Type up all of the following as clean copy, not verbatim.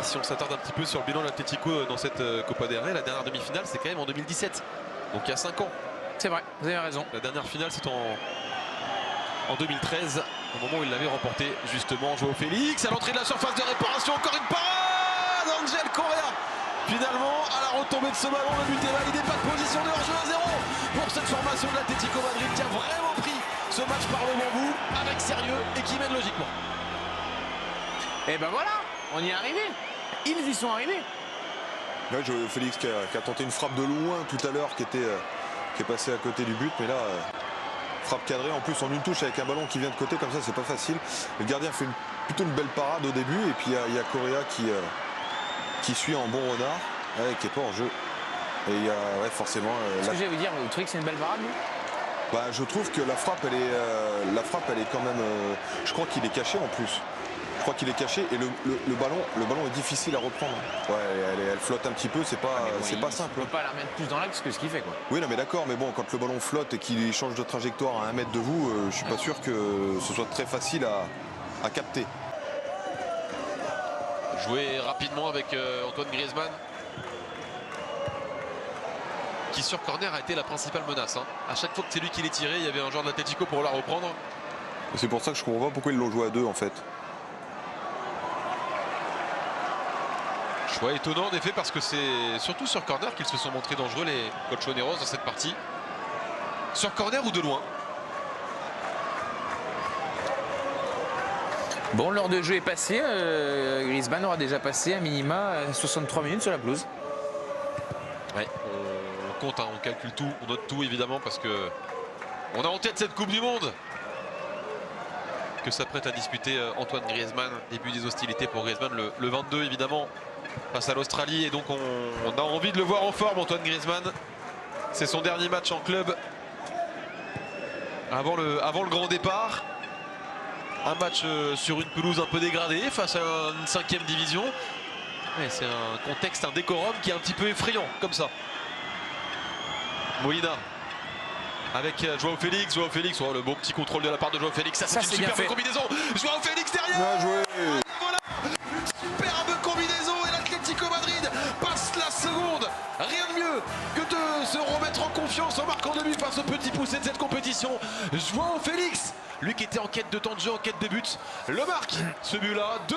si on s'attarde un petit peu sur le bilan de l'Atlético dans cette Copa del Rey, la dernière demi-finale c'est quand même en 2017, donc il y a 5 ans. C'est vrai, vous avez raison. La dernière finale c'est en 2013, au moment où il l'avait remporté justement. Joao Félix à l'entrée de la surface de réparation, encore une parade Angel Correa. Finalement, à la retombée de ce ballon, le but est validé, pas de position de hors-jeu à 0 pour cette formation de l'Atlético Madrid qui a vraiment pris ce match par le bon bout, avec sérieux et qui mène logiquement. Et ben voilà, on y est arrivé. Ils y sont arrivés. Là, Joao Félix qui a tenté une frappe de loin tout à l'heure qui est passée à côté du but, mais là, frappe cadrée en plus en une touche avec un ballon qui vient de côté comme ça, c'est pas facile. Le gardien fait plutôt une belle parade au début et puis il y a Correa qui suit en bon renard, qui n'est pas en jeu. Et il y a forcément. Ce que je vais vous dire, vous trouvez que c'est une belle parade? Bah, je trouve que la frappe, elle est quand même. Je crois qu'il est caché en plus. Je crois qu'il est caché et le ballon est difficile à reprendre. Ouais, elle flotte un petit peu, c'est pas, pas simple. On ne peut pas la remettre plus dans l'axe que ce qu'il fait, quoi. Oui, non, mais d'accord, mais bon, quand le ballon flotte et qu'il change de trajectoire à 1 mètre de vous, je suis pas sûr que ce soit très facile à capter. Joué rapidement avec Antoine Griezmann, qui sur corner a été la principale menace. À chaque fois que c'est lui qui l'est tiré, il y avait un joueur de l'Atlético pour la reprendre. C'est pour ça que je comprends pas pourquoi ils l'ont joué à 2 en fait. Choix étonnant en effet parce que c'est surtout sur corner qu'ils se sont montrés dangereux les Colchoneros dans cette partie. Sur corner ou de loin. Bon, l'heure de jeu est passée. Griezmann aura déjà passé à minima 63 minutes sur la pelouse. Ouais, on compte, on calcule tout, on note tout évidemment parce que on a en tête cette Coupe du Monde que s'apprête à disputer Antoine Griezmann. Début des hostilités pour Griezmann le 22 évidemment face à l'Australie, et donc on a envie de le voir en forme. Antoine Griezmann, c'est son dernier match en club avant le grand départ. Un match sur une pelouse un peu dégradée face à une 5e division. C'est un contexte, un décorum qui est un petit peu effrayant comme ça. Molina avec Joao Félix. Joao Félix, le bon petit contrôle de la part de Joao Félix. Ça c'est une superbe combinaison. Joao Félix derrière. Bien joué. Voilà, superbe combinaison et l'Atlético Madrid passe la seconde. Rien de mieux que de se remettre en confiance en marquant de but face au petit poussé de cette compétition. Joao Félix, lui qui était en quête de temps de jeu, en quête de but, le marque. Ce but-là, 2-0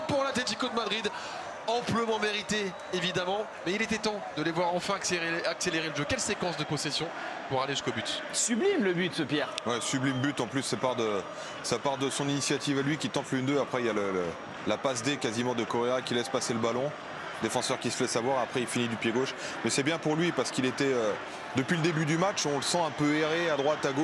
pour l'Atlético de Madrid. Amplement mérité évidemment, mais il était temps de les voir enfin accélérer le jeu. Quelle séquence de possession pour aller jusqu'au but. Sublime le but, Pierre. Ouais, sublime but en plus, ça part de son initiative à lui qui tente le 1-2. Après il y a la passe D quasiment de Correa qui laisse passer le ballon. Défenseur qui se fait savoir, après il finit du pied gauche. Mais c'est bien pour lui parce qu'il était, depuis le début du match, on le sent un peu erré à droite, à gauche.